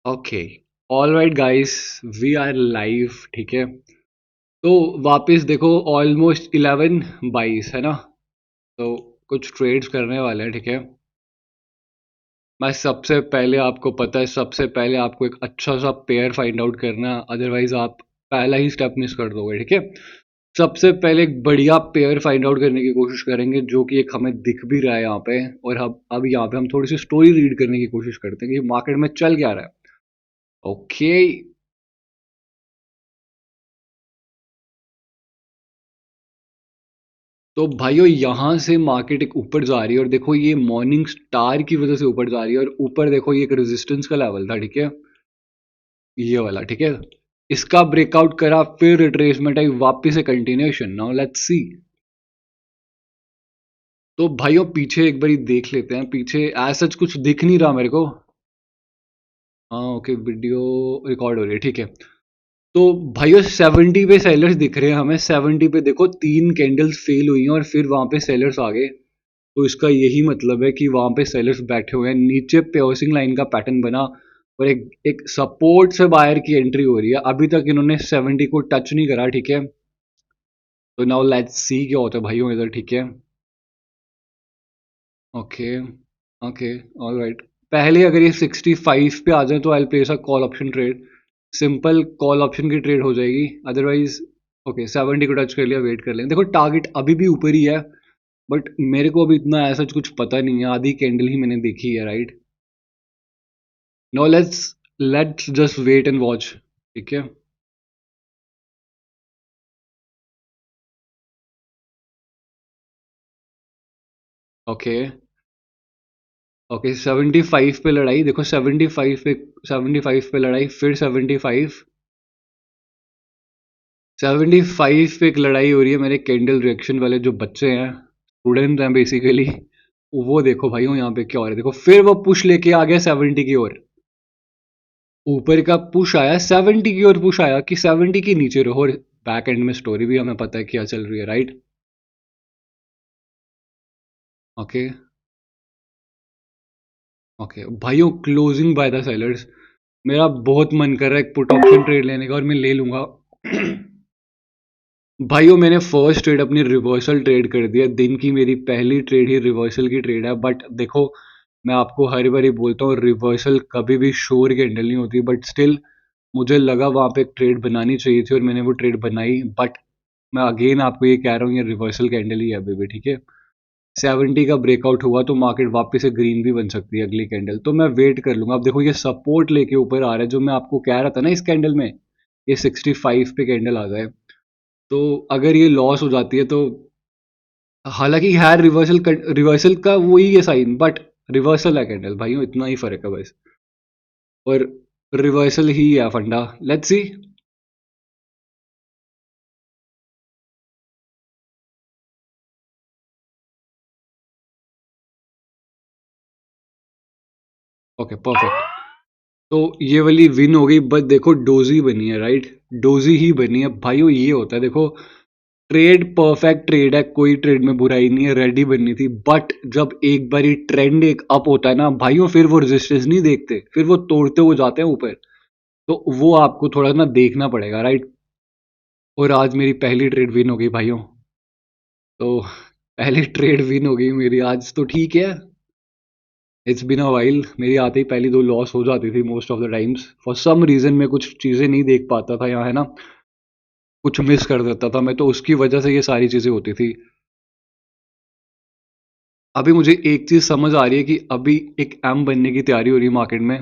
Okay. Alright guys, we are live. ठीक है, तो वापस देखो, ऑलमोस्ट 11:22 है ना। तो कुछ ट्रेड्स करने वाले हैं। ठीक है, मैं सबसे पहले, आपको पता है, सबसे पहले आपको एक अच्छा सा पेयर फाइंड आउट करना है, अदरवाइज आप पहला ही स्टेप मिस कर दोगे। ठीक है, सबसे पहले एक बढ़िया पेयर फाइंड आउट करने की कोशिश करेंगे, जो कि एक हमें दिख भी रहा है यहाँ पे। और अब यहाँ पे हम थोड़ी सी स्टोरी रीड करने की कोशिश करते हैं कि मार्केट में चल क्या रहा है। ओके, तो भाइयों यहाँ से मार्केट एक ऊपर जा रही है, और देखो ये मॉर्निंग स्टार की वजह से ऊपर जा रही है, और ऊपर देखो ये एक रेजिस्टेंस का लेवल था। ठीक है, ये वाला। ठीक है, इसका ब्रेकआउट करा, फिर रिट्रेसमेंट आई, वापस से कंटिन्यूएशन। Now let's see. तो भाइयों पीछे एक बारी देख लेते हैं, पीछे एज सच कुछ दिख नहीं रहा मेरे को। हाँ ओके, वीडियो रिकॉर्ड हो रही है। ठीक है, तो भाइयों 70 पे सेलर्स दिख रहे हैं हमें। 70 पे देखो, तीन कैंडल्स फेल हुई हैं और फिर वहां पे सेलर्स आ गए। तो इसका यही मतलब है कि वहां पे सेलर्स बैठे हुए हैं। नीचे पेओसिंग लाइन का पैटर्न बना, और एक एक सपोर्ट से बायर की एंट्री हो रही है। अभी तक इन्होंने 70 को टच नहीं करा। ठीक है, तो नाउ लेट्स सी क्या होता है भाइयों इधर। ठीक है, ओके ओके, ऑलराइट। पहले अगर ये 65 पे आ जाए तो I place a call option trade. Simple call option की ट्रेड हो जाएगी, अदरवाइज ओके। 70 को टच कर लिया, वेट कर लें। देखो टारगेट अभी भी ऊपर ही है, बट मेरे को अभी इतना ऐसा कुछ पता नहीं है, आधी कैंडल ही मैंने देखी है, right. No, let's just wait and watch. ठीक है, ओके ओके। 75 पे लड़ाई, देखो 75 पे, 75 पे लड़ाई, फिर 75, 75 पे एक लड़ाई हो रही है। मेरे कैंडल रिएक्शन वाले जो बच्चे हैं, स्टूडेंट हैं बेसिकली, वो देखो भाइयों यहाँ पे क्या हो रहा है। देखो फिर वो पुश लेके आ गया 70 की ओर। ऊपर का पुश आया 70 की ओर, पुश आया कि 70 के नीचे रहो। और बैक एंड में स्टोरी भी हमें पता है क्या चल रही है, राइट। ओके ओके भाइयों, क्लोजिंग बाय द सेलर्स। मेरा बहुत मन कर रहा है एक पुट ऑप्शन ट्रेड लेने का, और मैं ले लूंगा। भाइयों मैंने फर्स्ट ट्रेड अपनी रिवर्सल ट्रेड कर दिया। दिन की मेरी पहली ट्रेड ही रिवर्सल की ट्रेड है। बट देखो, मैं आपको हर बार ही बोलता हूँ, रिवर्सल कभी भी श्योर कैंडल नहीं होती। बट स्टिल मुझे लगा वहाँ पे एक ट्रेड बनानी चाहिए थी, और मैंने वो ट्रेड बनाई। बट मैं अगेन आपको ये कह रहा हूँ, ये रिवर्सल कैंडल ही है अभी भी। ठीक है, 70 का ब्रेकआउट हुआ तो मार्केट वापस से ग्रीन भी बन सकती है अगली कैंडल। तो मैं वेट कर लूंगा। अब देखो ये सपोर्ट लेके ऊपर आ रहा है, जो मैं आपको कह रहा था ना, इस कैंडल में ये 65 पे कैंडल आ जाए, तो अगर ये लॉस हो जाती है तो, हालांकि है रिवर्सल, रिवर्सल का वही है साइन, बट रिवर्सल है कैंडल भाइयों, इतना ही फर्क है बस। और रिवर्सल ही है फंडा। Let's see. Okay perfect. तो ये वाली विन हो गई, बट देखो डोजी बनी है, राइट। डोजी ही बनी है भाइयों, ये होता है देखो। ट्रेड परफेक्ट ट्रेड है, कोई ट्रेड में बुराई नहीं है, रेडी बननी थी। बट जब एक बारी ट्रेंड एक अप होता है ना भाइयों, फिर वो रेजिस्टेंस नहीं देखते, फिर वो तोड़ते हुए जाते हैं ऊपर। तो वो आपको थोड़ा ना देखना पड़ेगा, राइट। और आज मेरी पहली ट्रेड विन हो गई भाइयों। तो पहली ट्रेड विन हो गई मेरी आज, तो ठीक है। It's been a while. मेरी आते ही पहली दो लॉस हो जाती थी most of the times. For some reason मैं कुछ चीज़ें नहीं देख पाता था यहाँ, है ना, कुछ मिस कर देता था मैं, तो उसकी वजह से ये सारी चीज़ें होती थी। अभी मुझे एक चीज़ समझ आ रही है कि अभी एक एम बनने की तैयारी हो रही है मार्केट में।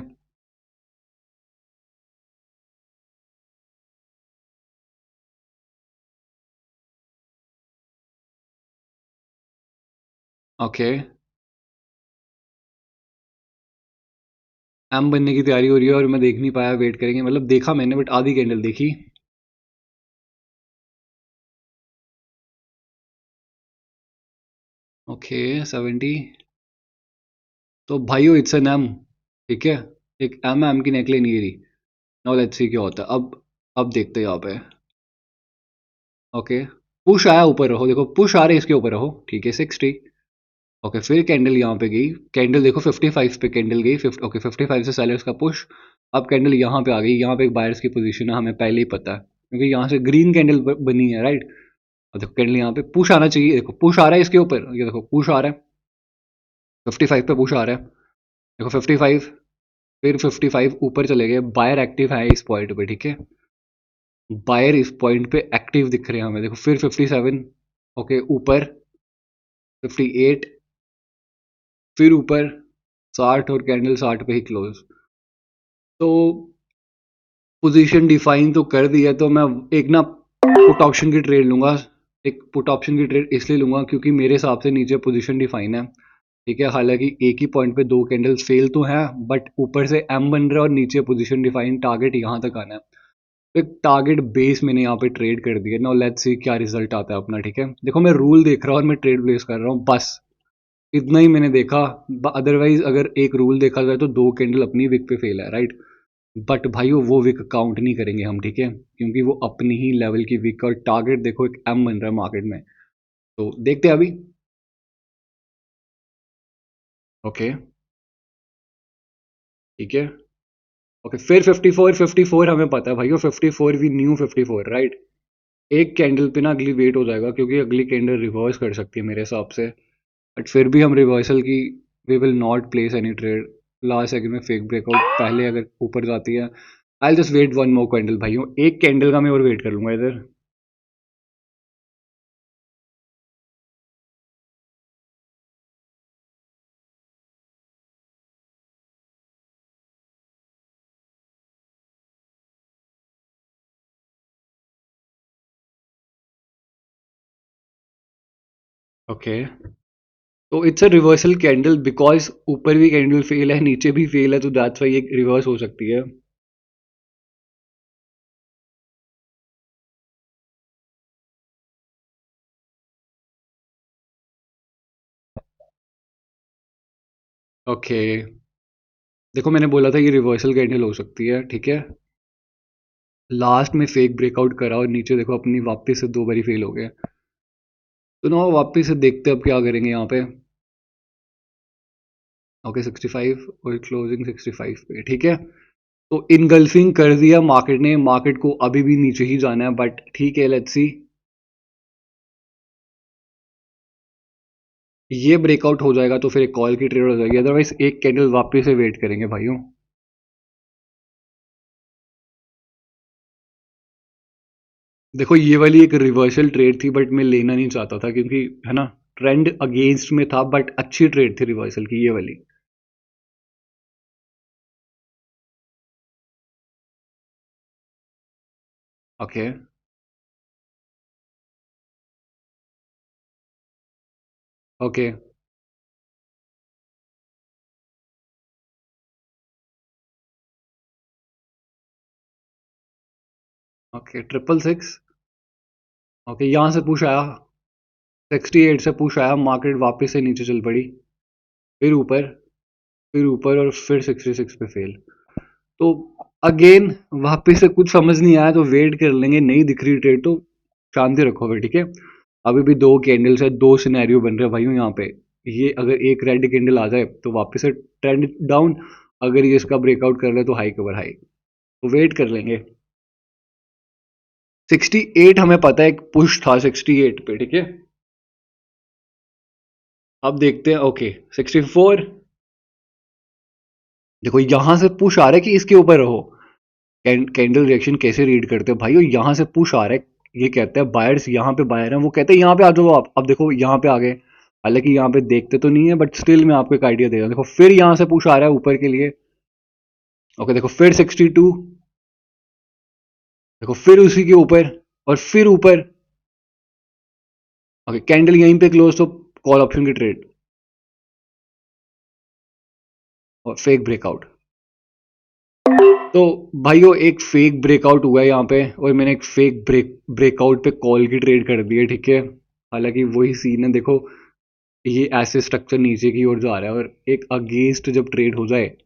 ओके, एम बनने की तैयारी हो रही है, और मैं देख नहीं पाया, वेट करेंगे। मतलब देखा मैंने, बट आधी कैंडल देखी। ओके 70। तो भाइयों इट्स एन एम। ठीक है, एक एम एम की नेकलेस नहीं गिरी। नाउ लेट्स सी क्या होता है। अब देखते हैं यहाँ पे। ओके, पुश आया, ऊपर रहो। देखो पुश आ रहे, इसके ऊपर रहो। ठीक है 60। ओके, फिर कैंडल यहाँ पे गई। कैंडल देखो 55 पे कैंडल गई। 50, ओके 55 से सेलर्स का पुश। अब कैंडल यहाँ पे आ गई, यहाँ पे एक बायर्स की पोजीशन है, हमें पहले ही पता है क्योंकि यहाँ से ग्रीन कैंडल बनी है, राइट। अब देखो कैंडल यहाँ पे पुश आना चाहिए, देखो पुश आ रहा है इसके ऊपर, ये देखो पुश आ रहा है, 55 पे पुश आ रहा है, देखो 55, फिर 55 ऊपर चले गए, बायर एक्टिव है इस पॉइंट पे, ठीक है, बायर इस पॉइंट पे एक्टिव दिख रहे हैं हमें, देखो फिर 57, ओके ऊपर 58, फिर ऊपर 60 और कैंडल 60 पे ही क्लोज। तो पोजीशन डिफाइन तो कर दी है, तो मैं एक ना पुट ऑप्शन की ट्रेड लूंगा। एक पुट ऑप्शन की ट्रेड इसलिए लूंगा क्योंकि मेरे हिसाब से नीचे पोजीशन डिफाइन है, ठीक है, हालांकि एक ही पॉइंट पे दो कैंडल्स फेल तो हैं, बट ऊपर से एम बन रहा है और नीचे पोजीशन डिफाइन, टारगेट यहाँ तक आना है। तो एक टारगेट बेस मैंने यहाँ पे ट्रेड कर दिया। नाउ लेट्स सी क्या रिजल्ट आता है अपना, ठीक है। देखो मैं रूल देख रहा हूँ और मैं ट्रेड प्लेस कर रहा हूँ, बस इतना ही मैंने देखा। अदरवाइज अगर एक रूल देखा जाए तो दो कैंडल अपनी विक पे फेल है, राइट। बट भाइयों वो विक काउंट नहीं करेंगे हम, ठीक है, क्योंकि वो अपनी ही लेवल की विक, और टारगेट देखो एक एम बन रहा है मार्केट में। तो देखते हैं अभी। ओके, ठीक है, ओके, फिर 54, 54 हमें पता है भाइयों, 54 वी न्यू 54, राइट। एक कैंडल पे ना अगली वेट हो जाएगा क्योंकि अगली कैंडल रिवर्स कर सकती है मेरे हिसाब से, बट फिर भी हम रिवर्सल की we will not place any trade. Last second में फेक ब्रेकआउट पहले अगर ऊपर जाती है, I just wait one more candle भाइयों, एक कैंडल का मैं और वेट कर लूंगा इधर। ओके, तो it's a reversal candle because ऊपर भी कैंडल फेल है, नीचे भी फेल है, तो दैट्स वाई ये रिवर्स हो सकती है। ओके, देखो मैंने बोला था ये रिवर्सल कैंडल हो सकती है, ठीक है। लास्ट में फेक ब्रेकआउट करा और नीचे देखो अपनी वापस से दो बारी फेल हो गया। तो ना वापस से देखते हैं अब क्या करेंगे यहाँ पे। ओके 65 और क्लोजिंग 65 पे, ठीक है। तो इनगल्फिंग कर दिया मार्केट ने, मार्केट को अभी भी नीचे ही जाना है, बट ठीक है, लेट्स सी। ये ब्रेकआउट हो जाएगा तो फिर एक कॉल की ट्रेड हो जाएगी, अदरवाइज एक कैंडल वापस से वेट करेंगे भाइयों। देखो ये वाली एक रिवर्सल ट्रेड थी, बट मैं लेना नहीं चाहता था क्योंकि है ना ट्रेंड अगेंस्ट में था, बट अच्छी ट्रेड थी रिवर्सल की ये वाली। Okay, okay, okay, 666। ओके, यहाँ से पुश आया, 68 से पुश आया, मार्केट वापस से नीचे चल पड़ी, फिर ऊपर, फिर ऊपर और फिर 66 पे फेल। तो अगेन वापस से कुछ समझ नहीं आया, तो वेट कर लेंगे, नहीं दिख रही ट्रेड तो शांति रखो भाई, ठीक है। अभी भी दो कैंडल्स है, दो सिनेरियो बन रहे हैं भाइयों यहाँ पे। ये अगर एक रेड कैंडल आ जाए तो वापस से ट्रेंड डाउन, अगर ये इसका ब्रेकआउट कर ले तो हाई कवर हाई, तो वेट कर लेंगे। 68 हमें पता है एक पुश था 68 पे, ठीक है। अब देखते हैं, ओके 64, देखो यहां से पुश आ रहा है कि इसके ऊपर रहो। कैंडल रिएक्शन कैसे रीड करते हैं भाई, यहाँ से पुश आ रहा है, ये कहते हैं बायर्स, यहाँ पे बायर हैं, वो कहते हैं यहाँ पे आ जाओ आप। अब देखो यहाँ पे आ गए, हालांकि यहाँ पे देखते तो नहीं है, बट स्टिल मैं आपको एक आइडिया दे रहा हूँ। देखो फिर यहाँ से पुश आ रहा है ऊपर के लिए, ओके, देखो फिर 62, देखो फिर उसी के ऊपर और फिर ऊपर, ओके कैंडल यहीं पे क्लोज, तो कॉल ऑप्शन की ट्रेड और फेक ब्रेकआउट। तो भाइयों एक फेक ब्रेकआउट हुआ है यहाँ पे, और मैंने एक फेक ब्रेकआउट पे कॉल की ट्रेड कर दी है, ठीक है। हालांकि वही सीन है, देखो ये ऐसे स्ट्रक्चर नीचे की ओर जा रहा है, और एक अगेंस्ट जब ट्रेड हो जाए,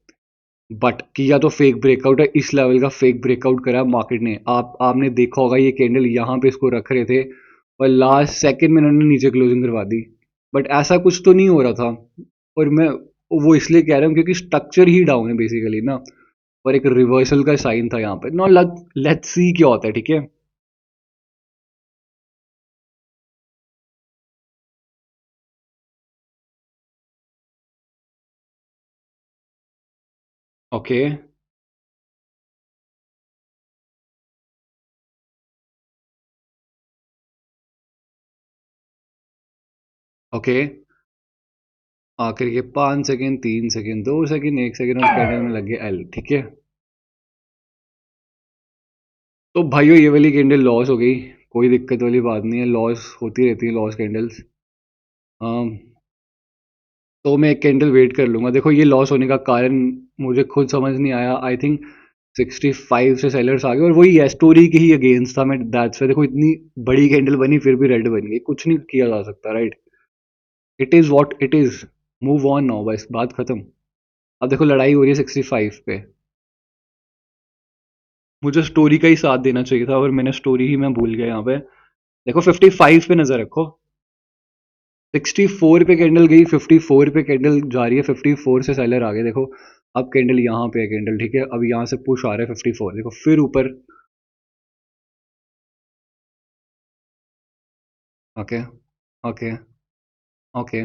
बट किया तो फेक ब्रेकआउट है, इस लेवल का फेक ब्रेकआउट करा मार्केट ने। आपने देखा होगा ये कैंडल यहाँ पे इसको रख रहे थे और लास्ट सेकंड में इन्होंने नीचे क्लोजिंग करवा दी, बट ऐसा कुछ तो नहीं हो रहा था। और मैं वो इसलिए कह रहा हूँ क्योंकि स्ट्रक्चर ही डाउन है बेसिकली ना, और एक रिवर्सल का साइन था यहाँ पे। नो, लेट्स सी क्या होता है, ठीक है। ओके ओके, आखिर के 5 सेकेंड, 3 सेकेंड, 2 सेकेंड, 1 सेकेंड और कैंडल में लग गया एल, ठीक है। तो भाइयों ये वाली कैंडल लॉस हो गई, कोई दिक्कत वाली बात नहीं है, लॉस होती रहती है, लॉस कैंडल्स। तो मैं एक कैंडल वेट कर लूंगा। देखो ये लॉस होने का कारण मुझे खुद समझ नहीं आया। आई थिंक 65 से सेलर्स आ गए और वही है, स्टोरी के ही अगेंस्ट था। मैं दैट्स देखो इतनी बड़ी कैंडल बनी फिर भी रेड बन गई, कुछ नहीं किया जा सकता, right. It is what it is, move on now, बस बात खत्म। अब देखो लड़ाई हो रही है 65 पे, मुझे स्टोरी का ही साथ देना चाहिए था और मैंने स्टोरी ही मैं भूल गया यहाँ पे। देखो 55 पे नजर रखो, 64 पे कैंडल गई, 54 पे कैंडल जा रही है, 54 से सेलर आ गए देखो। अब कैंडल यहाँ पे है कैंडल, ठीक है, अब यहाँ से पुश आ रहा है 54, देखो फिर ऊपर। Okay okay okay.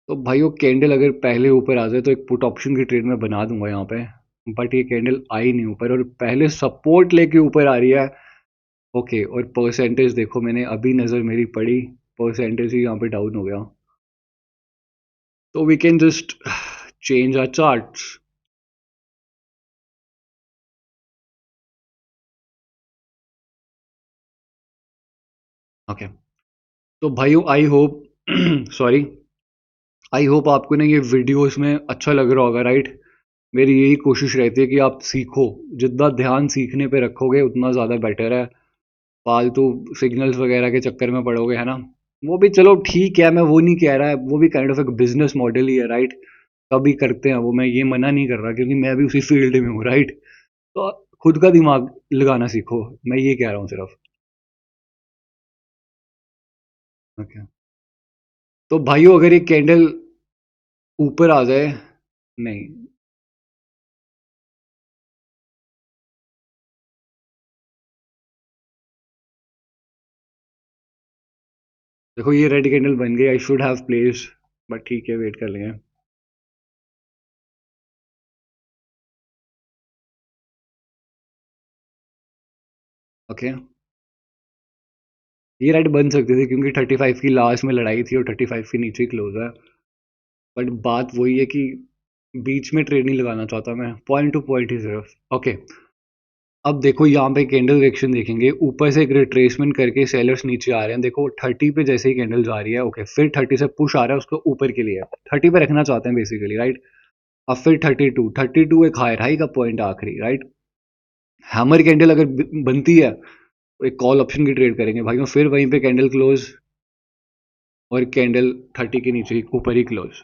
तो भाइयों कैंडल अगर पहले ऊपर आ जाए तो एक पुट ऑप्शन की ट्रेड में बना दूंगा यहाँ पे, बट ये कैंडल आई नहीं ऊपर और पहले सपोर्ट लेके ऊपर आ रही है। ओके, और परसेंटेज देखो, मैंने अभी नज़र मेरी पड़ी, परसेंटेज ही यहाँ पे डाउन हो गया। तो we can just change our charts. Okay, तो भाइयों I hope sorry, I hope आपको ना ये वीडियोस में अच्छा लग रहा होगा, राइट। मेरी यही कोशिश रहती है कि आप सीखो, जितना ध्यान सीखने पे रखोगे उतना ज़्यादा बेटर है। फालतू सिग्नल्स वगैरह के चक्कर में पड़ोगे, है ना। वो भी चलो ठीक है, मैं वो नहीं कह रहा है, वो भी काइंड ऑफ एक बिजनेस मॉडल ही है, राइट। कभी करते हैं वो, मैं ये मना नहीं कर रहा क्योंकि मैं भी उसी फील्ड में हूँ, राइट। तो खुद का दिमाग लगाना सीखो, मैं ये कह रहा हूँ सिर्फ। ओके, तो भाइयों अगर ये कैंडल ऊपर आ जाए, नहीं, देखो ये रेड कैंडल बन गई, I should have place, but ठीक है, वेट कर लेंगे। ओके, ये रेड बन सकती थी क्योंकि 35 की लास्ट में लड़ाई थी और 35 के नीचे ही क्लोज है। बट बात वही है कि बीच में ट्रेड नहीं लगाना चाहता मैं, पॉइंट टू पॉइंट ही सिर्फ। ओके, अब देखो यहाँ पे कैंडल रिएक्शन देखेंगे, ऊपर से एक रिट्रेसमेंट करके सेलर्स नीचे आ रहे हैं, देखो 30 पे जैसे ही कैंडल जा रही है, ओके, फिर 30 से पुश आ रहा है उसको ऊपर के लिए, 30 पे रखना चाहते हैं बेसिकली, राइट। अब फिर 32 एक हायर हाई का पॉइंट आखिरी, राइट। हैमर कैंडल अगर बनती है तो एक कॉल ऑप्शन की ट्रेड करेंगे भाइयों, फिर वहीं पे कैंडल क्लोज और कैंडल 30 के नीचे ही ऊपर ही क्लोज।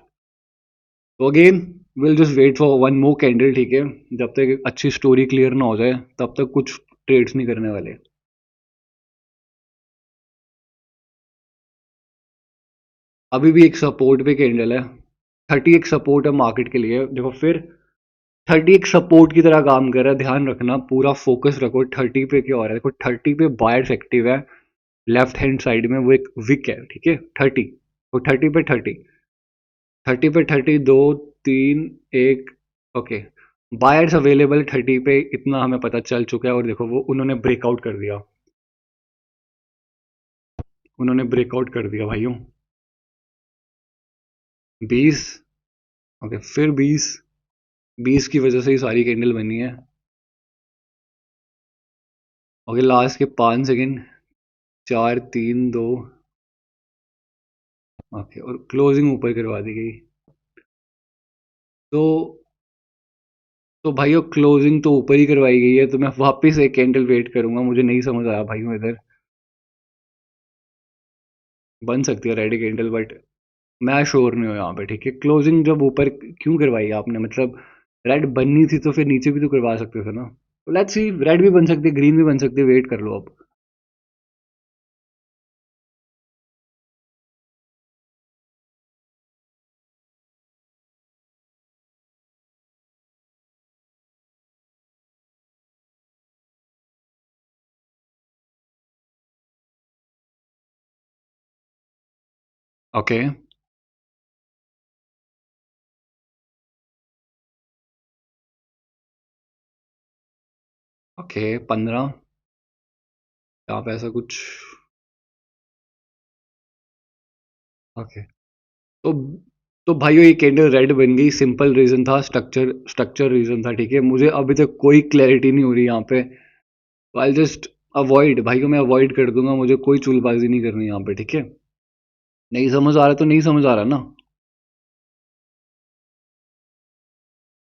तो again will just wait for one more candle, ठीक है। जब तक एक अच्छी स्टोरी क्लियर ना हो जाए तब तक कुछ ट्रेड्स नहीं करने वाले। अभी भी एक सपोर्ट पे कैंडल है, 30 एक सपोर्ट है मार्केट के लिए, देखो फिर 30 एक सपोर्ट की तरह काम कर रहा है, ध्यान रखना, पूरा फोकस रखो 30 पे क्या हो रहा है। देखो 30 पे बायर्स एक्टिव है, लेफ्ट हैंड साइड में वो एक विक है, ठीक है, 30, वो 30 पे 30, 30 पे 30, 2 3 1, ओके, बायर्स अवेलेबल 30 पे, इतना हमें पता चल चुका है। और देखो वो उन्होंने ब्रेकआउट कर दिया, उन्होंने ब्रेकआउट कर दिया भाइयों। 20, ओके, फिर 20, 20 की वजह से ही सारी कैंडल बनी है। ओके, लास्ट के 5 सेकेंड, 4 3 2, ओके, और क्लोजिंग ऊपर करवा दी गई। तो भाइयों क्लोजिंग तो ऊपर ही करवाई गई है, तो मैं वापस एक कैंडल वेट करूंगा, मुझे नहीं समझ आया भाइयों इधर। बन सकती है रेड कैंडल, बट मैं श्योर नहीं हूँ यहाँ पे, ठीक है। क्लोजिंग जब ऊपर क्यों करवाई आपने, मतलब रेड बननी थी तो फिर नीचे भी तो करवा सकते थे ना। लेट्स सी, रेड भी बन सकती है, ग्रीन भी बन सकती है, वेट कर लो अब। ओके। ओके 15, यहाँ पे ऐसा कुछ। ओके। तो तो भाइयों ये कैंडल रेड बन गई, सिंपल रीजन था, स्ट्रक्चर रीजन था, ठीक है। मुझे अभी तक कोई क्लैरिटी नहीं हो रही यहाँ पे, तो आई जस्ट अवॉइड, भाइयों मैं अवॉइड कर दूंगा, मुझे कोई चुलबाजी नहीं करनी यहाँ पे, ठीक है। नहीं समझ आ रहा तो नहीं समझ आ रहा ना,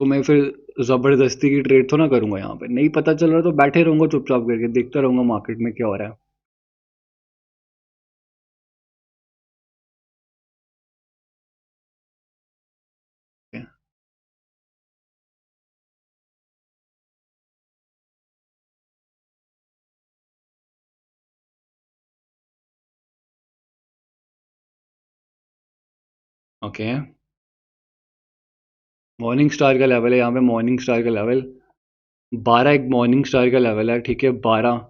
तो मैं फिर जबरदस्ती की ट्रेड तो ना करूंगा यहाँ पे। नहीं पता चल रहा तो बैठे रहूंगा चुपचाप करके, देखता रहूंगा मार्केट में क्या हो रहा है। ओके। मॉर्निंग स्टार का लेवल है यहाँ पे, मॉर्निंग स्टार का लेवल 12, एक मॉर्निंग स्टार का लेवल है, ठीक है। 12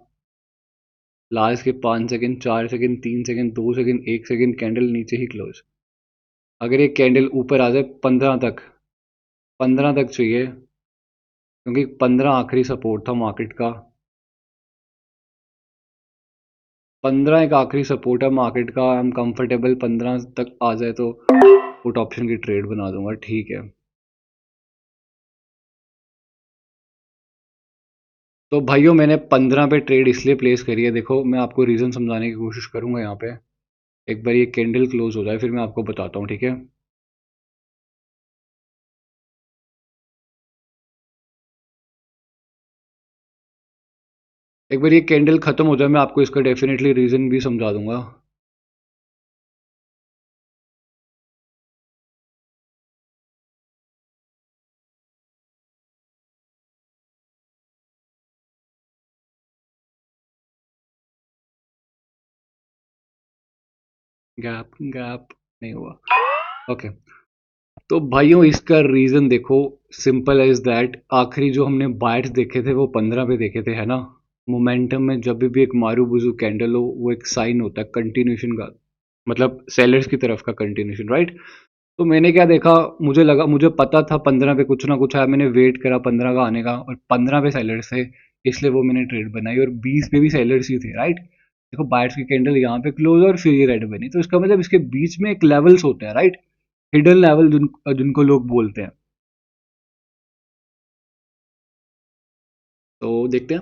लास्ट के 5 second, 4 second, 3 second, 2 second, 1 second, candle नीचे ही क्लोज। अगर ये कैंडल ऊपर आ जाए 15 तक, 15 तक चाहिए, क्योंकि 15 आखिरी सपोर्ट था मार्केट का। 15 एक आखिरी सपोर्ट है मार्केट का, हम कंफर्टेबल 15 तक आ जाए तो पुट ऑप्शन की ट्रेड बना दूंगा, ठीक है। तो भाइयों मैंने 15 पे ट्रेड इसलिए प्लेस करी है, देखो मैं आपको रीज़न समझाने की कोशिश करूंगा यहाँ पे। एक बार ये कैंडल क्लोज हो जाए फिर मैं आपको बताता हूँ, ठीक है। एक बार ये कैंडल खत्म हो जाए, मैं आपको इसका डेफिनेटली रीज़न भी समझा दूंगा। गैप गैप नहीं हुआ। ओके। तो भाइयों इसका रीज़न देखो, सिंपल एज दैट, आखिरी जो हमने बायर्स देखे थे वो 15 पे देखे थे, है ना। मोमेंटम में जब भी एक मारू बुजू कैंडल हो, वो एक साइन होता है कंटिन्यूशन का, मतलब सेलर्स की तरफ का कंटिन्यूशन, राइट। तो मैंने क्या देखा, मुझे लगा, मुझे पता था 15 पे कुछ ना कुछ आया, मैंने वेट करा 15 का आने का, और 15 पे सेलर्स थे, इसलिए वो मैंने ट्रेड बनाई, और 20 पे भी सेलर्स ही थे, राइट। देखो बायर्स की कैंडल यहाँ पे क्लोज और फिर ये रेड बनी, तो इसका मतलब इसके बीच में एक लेवल्स होते हैं, राइट। हिडन लेवल जिनको लोग बोलते हैं। तो देखते हैं।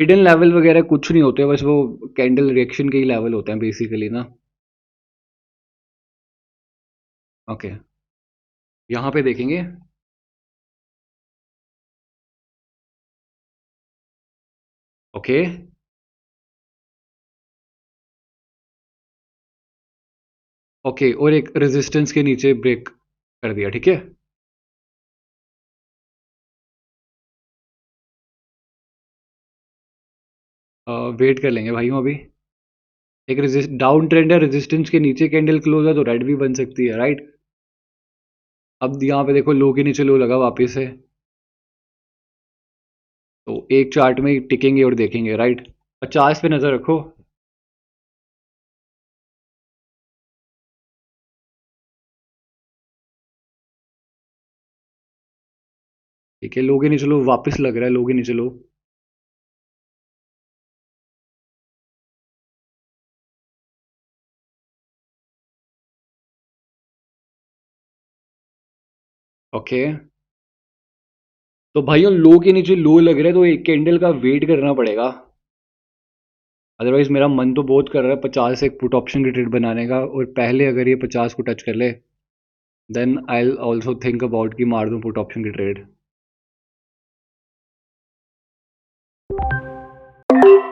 हिडन लेवल वगैरह कुछ नहीं होते, बस वो कैंडल रिएक्शन के ही लेवल होते हैं बेसिकली ना। ओके। यहाँ पे देखेंगे। ओके। ओके, और एक रेजिस्टेंस के नीचे ब्रेक कर दिया, ठीक है। वेट कर लेंगे भाइयों अभी। एक डाउन ट्रेंड है, रेजिस्टेंस के नीचे कैंडल क्लोज है तो रेड भी बन सकती है, राइट। अब यहाँ पे देखो लो के नीचे लो लगा वापस से, तो एक चार्ट में टिकेंगे और देखेंगे, राइट। 50 पे नजर रखो। ठीक है, लो के नीचे लो वापस लग रहा है, लो के नीचे लो। ओके। तो भाइयों लो के नीचे लो लग रहा है तो एक कैंडल का वेट करना पड़ेगा, अदरवाइज मेरा मन तो बहुत कर रहा है 50 से एक पुट ऑप्शन की ट्रेड बनाने का, और पहले अगर ये 50 को टच कर ले, then I also think about कि मार दूं पुट ऑप्शन की ट्रेड।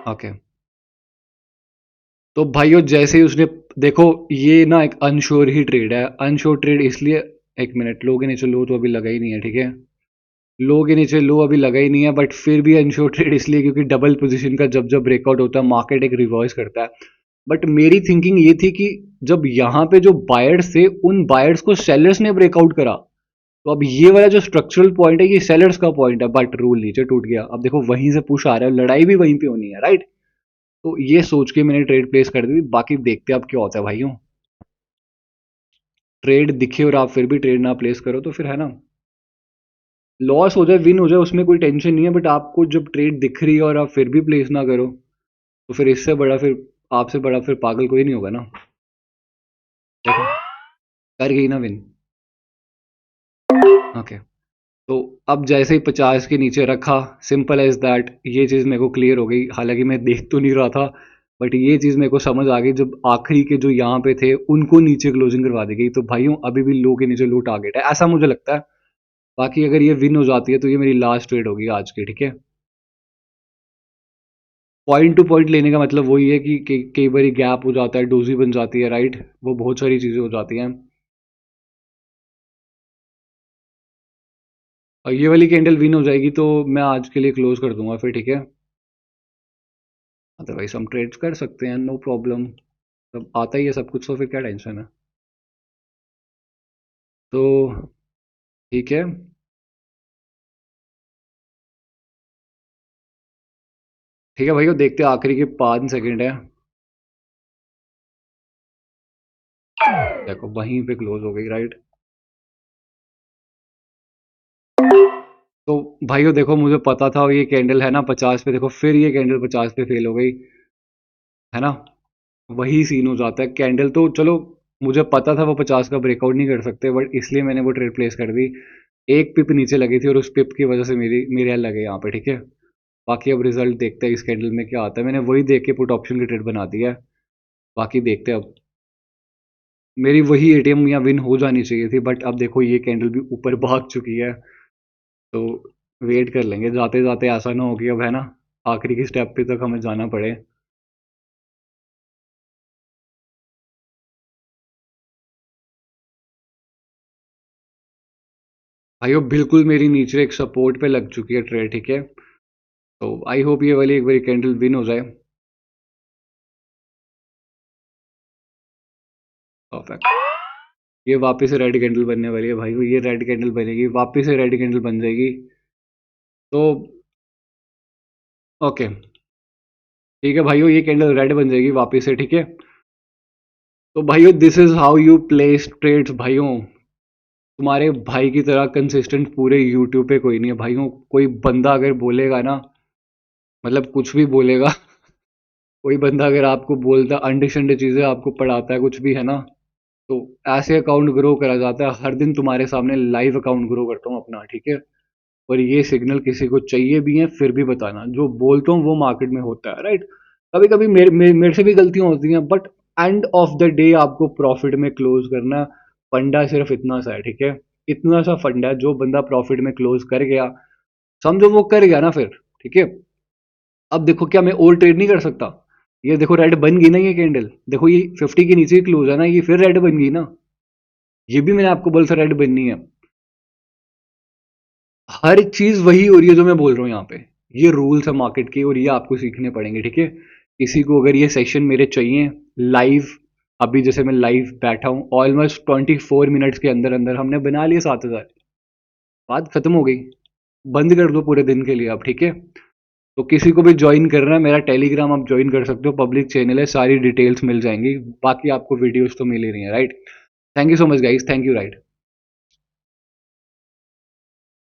ओके। तो भाइयों जैसे ही उसने, देखो ये ना एक अनश्योर ही ट्रेड है, अनश्योर ट्रेड इसलिए, एक मिनट, लो के नीचे लो तो अभी लगा ही नहीं है, ठीक है। लो के नीचे लो अभी लगा ही नहीं है, बट फिर भी अनश्योर ट्रेड इसलिए क्योंकि डबल पोजीशन का जब जब ब्रेकआउट होता है मार्केट एक रिवर्स करता है। बट मेरी थिंकिंग ये थी कि जब यहाँ पे जो बायर्स थे उन बायर्स को सेलर्स ने ब्रेकआउट करा, तो अब ये वाला जो स्ट्रक्चरल पॉइंट है ये सेलर्स का पॉइंट है, बट रूल नीचे टूट गया, अब देखो वहीं से पुश आ रहा है, लड़ाई भी वहीं पे होनी है, राइट। तो ये सोच के मैंने ट्रेड प्लेस कर दी, बाकी देखते हैं अब क्या होता है भाइयों। ट्रेड दिखे और आप फिर भी ट्रेड ना प्लेस करो तो फिर है ना, लॉस हो जाए विन हो जाए उसमें कोई टेंशन नहीं है, बट आपको जब ट्रेड दिख रही है और आप फिर भी प्लेस ना करो तो फिर इससे बड़ा फिर आपसे बड़ा फिर पागल कोई नहीं होगा ना। देखो कर गई ना विन। ओके, तो अब जैसे ही 50 के नीचे रखा, सिंपल एज दैट, ये चीज़ मेरे को क्लियर हो गई, हालांकि मैं देख तो नहीं रहा था, बट ये चीज़ मेरे को समझ आ गई जब आखिरी के जो यहाँ पे थे उनको नीचे क्लोजिंग करवा दी गई। तो भाइयों अभी भी लो के नीचे लो टारगेट है, ऐसा मुझे लगता है। बाकी अगर ये विन हो जाती है तो ये मेरी लास्ट ट्रेड होगी आज की, ठीक है। पॉइंट टू पॉइंट लेने का मतलब वही है कि कई बार गैप हो जाता है, डोजी बन जाती है, राइट, वो बहुत सारी चीज़ें हो जाती हैं। और ये वाली कैंडल विन हो जाएगी तो मैं आज के लिए क्लोज कर दूंगा फिर, ठीक है। अदरवाइज हम ट्रेड्स कर सकते हैं, नो प्रॉब्लम। तब आता ही है सब कुछ तो फिर क्या टेंशन है। तो ठीक है, ठीक है भाई, देखते हैं आखिरी के 5 सेकंड है। देखो वहीं पे क्लोज हो गई, राइट। तो भाइयों देखो मुझे पता था ये कैंडल है ना 50 पे, देखो फिर ये कैंडल 50 पे फेल हो गई, है ना। वही सीन हो जाता है, कैंडल तो चलो मुझे पता था वो 50 का ब्रेकआउट नहीं कर सकते, बट इसलिए मैंने वो ट्रेड प्लेस कर दी। एक पिप नीचे लगी थी और उस पिप की वजह से मेरे एल लगे यहाँ पे, ठीक है। बाकी अब रिजल्ट देखते हैं इस कैंडल में क्या आता है, मैंने वही देख के पुट ऑप्शन की ट्रेड बना दी है। बाकी देखते हैं अब, मेरी वही एटीएम या विन हो जानी चाहिए थी, बट अब देखो ये कैंडल भी ऊपर भाग चुकी है, तो वेट कर लेंगे, जाते जाते ऐसा ना हो कि अब है ना आखिरी की स्टेप पे तक हमें जाना पड़े। भाइयों बिल्कुल मेरी नीचे एक सपोर्ट पे लग चुकी है ट्रेड, ठीक है। तो आई होप ये वाली एक बारी कैंडल विन हो जाए। परफेक्ट, ये वापस से रेड कैंडल बनने वाली है भाई, ये रेड कैंडल बनेगी, वापस से रेड कैंडल बन जाएगी। तो ओके, ठीक है भाइयों, ये कैंडल रेड बन जाएगी वापस से, ठीक है। तो भाइयों this is how you place trades भाइयों। तुम्हारे भाई की तरह कंसिस्टेंट पूरे यूट्यूब पे कोई नहीं है भाइयों। कोई बंदा अगर बोलेगा ना, मतलब कुछ भी बोलेगा, कोई बंदा अगर आपको बोलता अंडे शंडे चीजें आपको पढ़ाता है कुछ भी, है ना, तो ऐसे अकाउंट ग्रो करा जाता है। हर दिन तुम्हारे सामने लाइव अकाउंट ग्रो करता हूँ अपना, ठीक है। और ये सिग्नल किसी को चाहिए भी है फिर भी बताना, जो बोलता हूँ वो मार्केट में होता है, राइट। कभी कभी मेरे से भी गलतियां होती हैं, but end of the day आपको प्रॉफिट में क्लोज करना। फंडा सिर्फ इतना सा है, ठीक है। इतना सा फंडा है, जो बंदा प्रॉफिट में क्लोज कर गया समझो वो कर गया ना फिर, ठीक है। अब देखो क्या मैं और ट्रेड नहीं कर सकता। ये देखो रेड बन गई ना ये कैंडल, देखो ये 50 के नीचे क्लोज है ना, ये फिर रेड बन गई ना। ये भी मैंने आपको बोला था रेड बननी है। हर चीज वही हो रही है जो मैं बोल रहा हूँ यहाँ पे। ये रूल्स है मार्केट के और ये आपको सीखने पड़ेंगे, ठीक है। किसी को अगर ये सेशन मेरे चाहिए लाइव, अभी जैसे मैं लाइव बैठा हूँ ऑलमोस्ट 24 मिनट्स के अंदर अंदर हमने बना लिया 7,000, बात खत्म हो गई। बंद कर दो पूरे दिन के लिए आप, ठीक है। तो किसी को भी ज्वाइन करना है मेरा टेलीग्राम आप ज्वाइन कर सकते हो, पब्लिक चैनल है, सारी डिटेल्स मिल जाएंगी। बाकी आपको वीडियोस तो मिल ही रही है, right. Thank you so much guys, thank you, right.